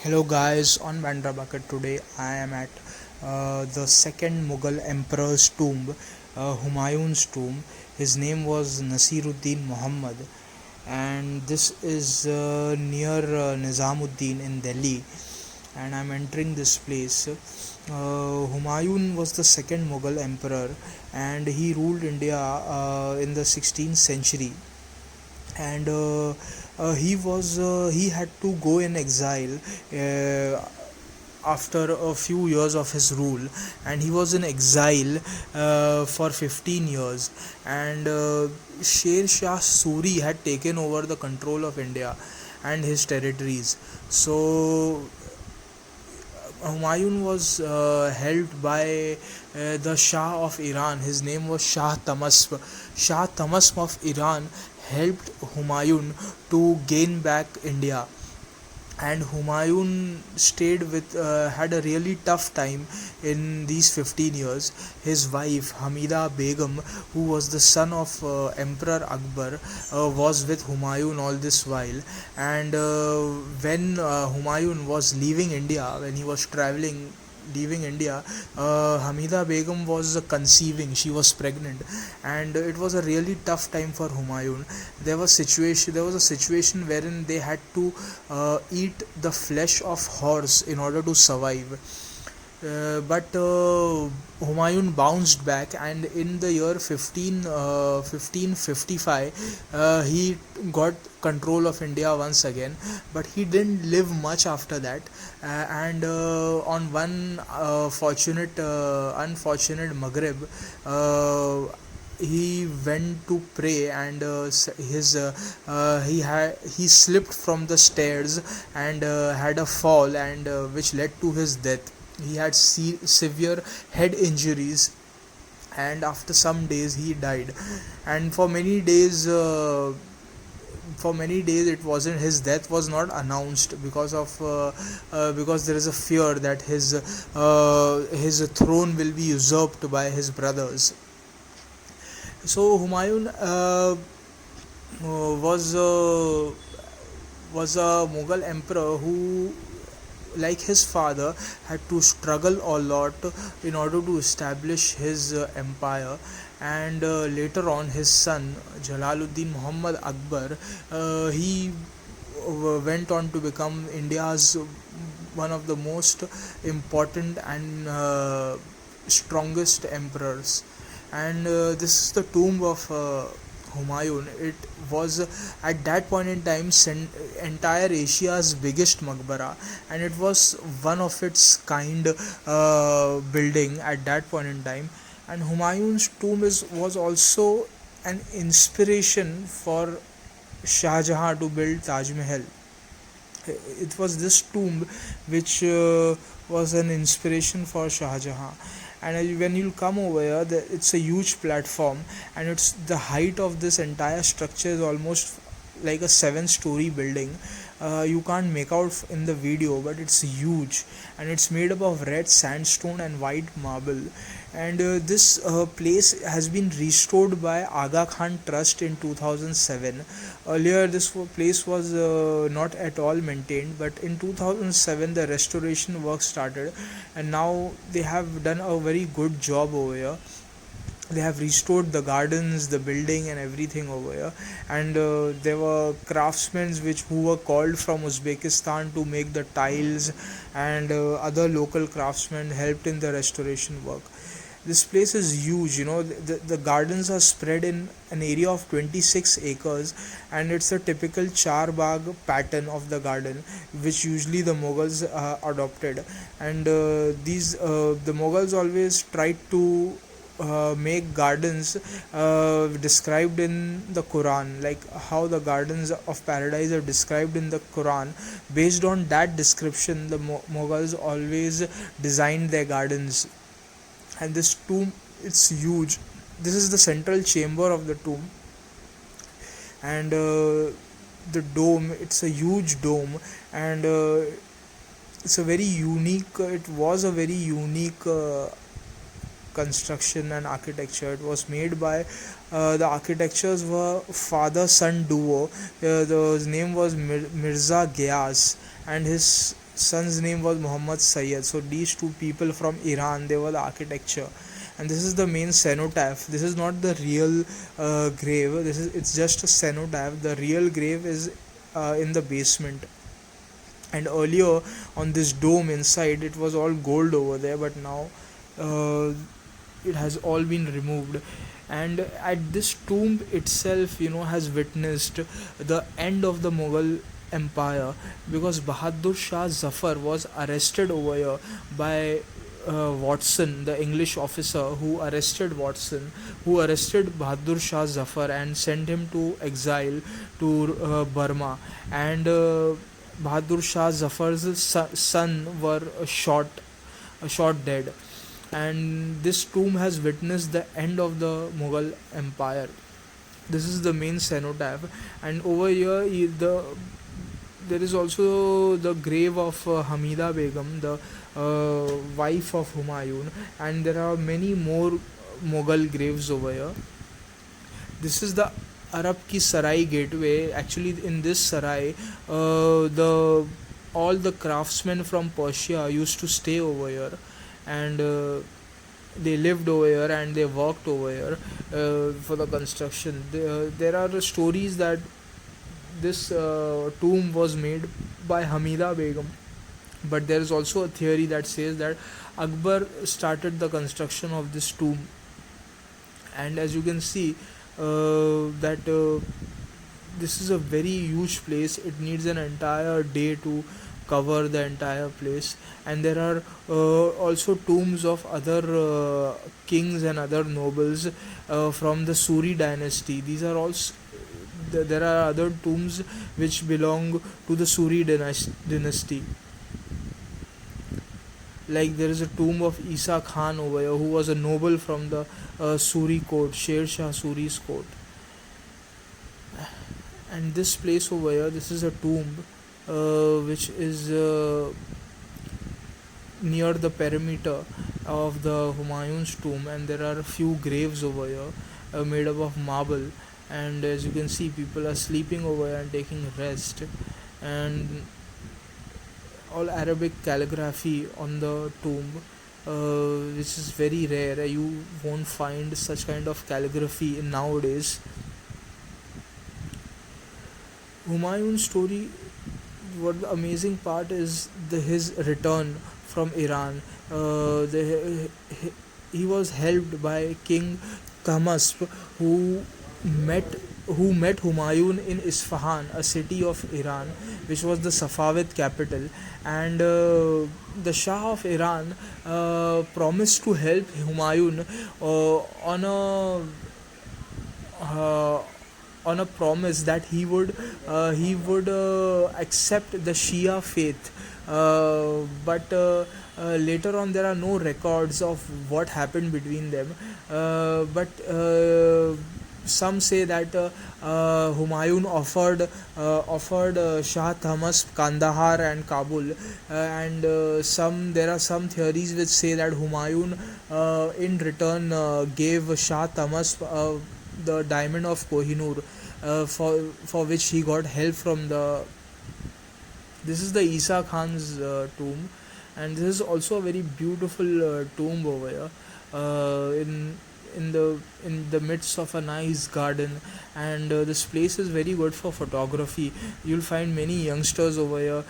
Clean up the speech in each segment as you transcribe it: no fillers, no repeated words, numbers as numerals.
Hello guys, on Bandra Bucket today I am at the second Mughal emperor's tomb, Humayun's tomb. His name was Nasiruddin Muhammad, and this is near Nizamuddin in Delhi, and I'm entering this place. Humayun was the second Mughal emperor, and he ruled India in the 16th century. And he had to go in exile after a few years of his rule, and he was in exile for 15 years. And Sher Shah Suri had taken over the control of India and his territories. So Humayun was held by the Shah of Iran. His name was Shah Tamasp. Shah Tamasp of Iran helped Humayun to gain back India, and Humayun stayed with had a really tough time in these 15 years. His wife Hamida Begum, who was the son of Emperor Akbar, was with Humayun all this while. And when Humayun was leaving India, when he was traveling leaving India, Hamida Begum was conceiving. She was pregnant, and it was a really tough time for Humayun. There was a situation wherein they had to eat the flesh of horse in order to survive. But Humayun bounced back, and in the year 1555, he got control of India once again. But he didn't live much after that, and on one unfortunate Maghrib, he went to pray, and he slipped from the stairs and had a fall, and which led to his death. He had severe head injuries, and after some days he died. And for many days it wasn't his death was not announced because there is a fear that his throne will be usurped by his brothers. So Humayun was was a Mughal emperor who, like his father, had to struggle a lot in order to establish his empire. And later on, his son Jalaluddin Muhammad Akbar, he went on to become India's one of the most important and strongest emperors. And this is the tomb of Humayun. It was at that point in time entire Asia's biggest maqbara, and it was one of its kind building at that point in time. And Humayun's tomb was also an inspiration for Shah Jahan to build Taj Mahal. It was this tomb which was an inspiration for Shah Jahan. And when you'll come over here, it's a huge platform, and it's the height of this entire structure is almost like a 7-story building. You can't make out in the video, but it's huge, and it's made up of red sandstone and white marble. And this place has been restored by Aga Khan Trust in 2007. Earlier this place was not at all maintained, but in 2007 the restoration work started, and now they have done a very good job over here. They have restored the gardens, the building, and everything over here. And there were craftsmen who were called from Uzbekistan to make the tiles, and other local craftsmen helped in the restoration work. This place is huge. The gardens are spread in an area of 26 acres, and it's a typical char bagh pattern of the garden, which usually the Mughals adopted. And the Mughals always tried to make gardens described in the Quran, like how the gardens of paradise are described in the Quran. Based on that description, the Mughals always designed their gardens. And this tomb, it's huge. This is the central chamber of the tomb, and the dome, it's a huge dome. And it's a very unique it was a very unique construction and architecture. It was made by the architectures were father son duo. His name was Mirza Ghias, and son's name was Muhammad Sayyid. So these two people from Iran, they were the architecture, and this is the main cenotaph. This is not the real grave. It's just a cenotaph. The real grave is in the basement. And earlier on this dome inside, it was all gold over there, but now uh, it has all been removed. And at this tomb itself, has witnessed the end of the Mughal empire, because Bahadur Shah Zafar was arrested over here by Watson, the English officer who arrested Bahadur Shah Zafar and sent him to exile to Burma. And Bahadur Shah Zafar's son were shot dead. And this tomb has witnessed the end of the Mughal Empire. This is the main cenotaph, and over here there is also the grave of Hamida Begum, the wife of Humayun, and there are many more Mughal graves over here. This is the Arab Ki Sarai gateway. Actually, in this sarai, the all the craftsmen from Persia used to stay over here, and they lived over here and they worked over here for the construction. There are stories that this tomb was made by Hamida Begum, but there is also a theory that says that Akbar started the construction of this tomb. And as you can see, that this is a very huge place. It needs an entire day to cover the entire place. And there are also tombs of other kings and other nobles from the Suri dynasty. These are all there are other tombs which belong to the Suri dynasty. Like there is a tomb of Isa Khan over here, who was a noble from the Suri court, Sher Shah Suri's court. And this place over here, this is a tomb which is near the perimeter of the Humayuns tomb, and there are a few graves over here made up of marble. And as you can see, people are sleeping over here and taking rest. And all Arabic calligraphy on the tomb, which is very rare. You won't find such kind of calligraphy nowadays. Humayun's story, what the amazing part is his return from Iran. He was helped by King Tahmasp, who met met Humayun in Isfahan, a city of Iran, which was the Safavid capital. And the Shah of Iran promised to help Humayun uh, on a promise that he would accept the Shia faith. But later on, there are no records of what happened between them. But some say that Humayun offered Shah Tahmasp Kandahar and Kabul, and there are some theories which say that Humayun in return gave Shah Tahmasp the diamond of Kohinoor, for which he got help from the. This is the Isa Khan's tomb, and this is also a very beautiful tomb over here. In the midst of a nice garden. And this place is very good for photography. You'll find many youngsters over here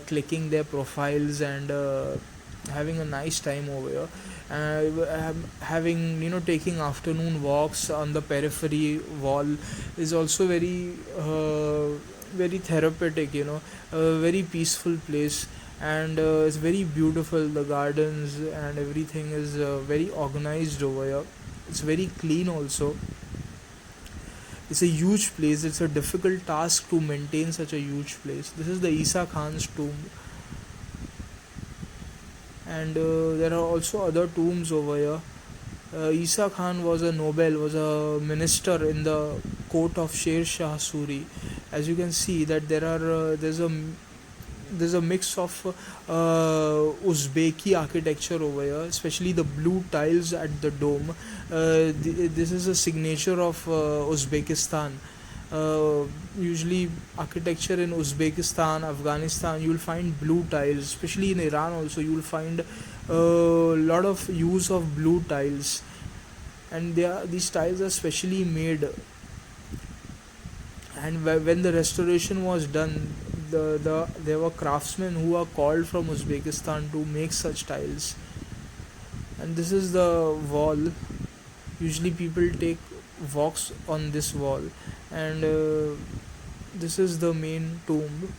clicking their profiles and having a nice time over here, having taking afternoon walks on the periphery wall is also very therapeutic, a very peaceful place. And it's very beautiful. The gardens and everything is very organized over here. It's very clean also. It's a huge place. It's a difficult task to maintain such a huge place. This is the Isa Khan's tomb. And there are also other tombs over here. Isa Khan was a minister in the court of Sher Shah Suri. As you can see that there's a mix of Uzbeki architecture over here, especially the blue tiles at the dome. This is a signature of Uzbekistan. uh, usually architecture in Uzbekistan, Afghanistan, you will find blue tiles. Especially in Iran, also you will find a lot of use of blue tiles, and these tiles are specially made. And when the restoration was done, there were craftsmen who are called from Uzbekistan to make such tiles. And this is the wall. Usually people take walks on this wall, and this is the main tomb.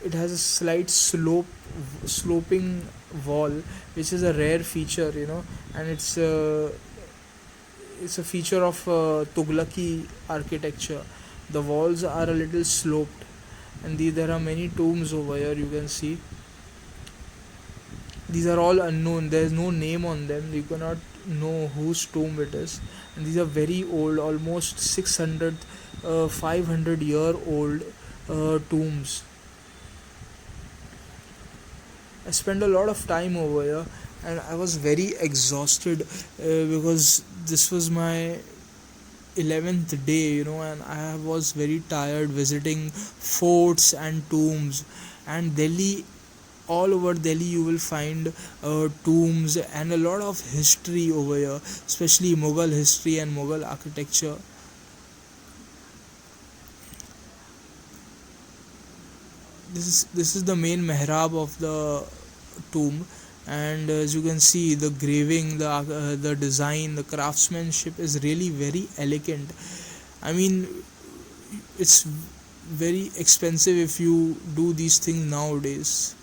It has a slight sloping wall, which is a rare feature, and it's a feature of Tughlaqi architecture. The walls are a little sloped, and there are many tombs over here. You can see these are all unknown. There is no name on them. You cannot know whose tomb it is, and these are very old, almost 600, 500-year old tombs. I spent a lot of time over here, and I was very exhausted because this was my 11th day, and I was very tired visiting forts and tombs. And Delhi, all over Delhi, you will find tombs and a lot of history over here, especially Mughal history and Mughal architecture. This is the main mihrab of the tomb, and as you can see, the graving, the design, the craftsmanship is really very elegant. I mean, it's very expensive if you do these things nowadays.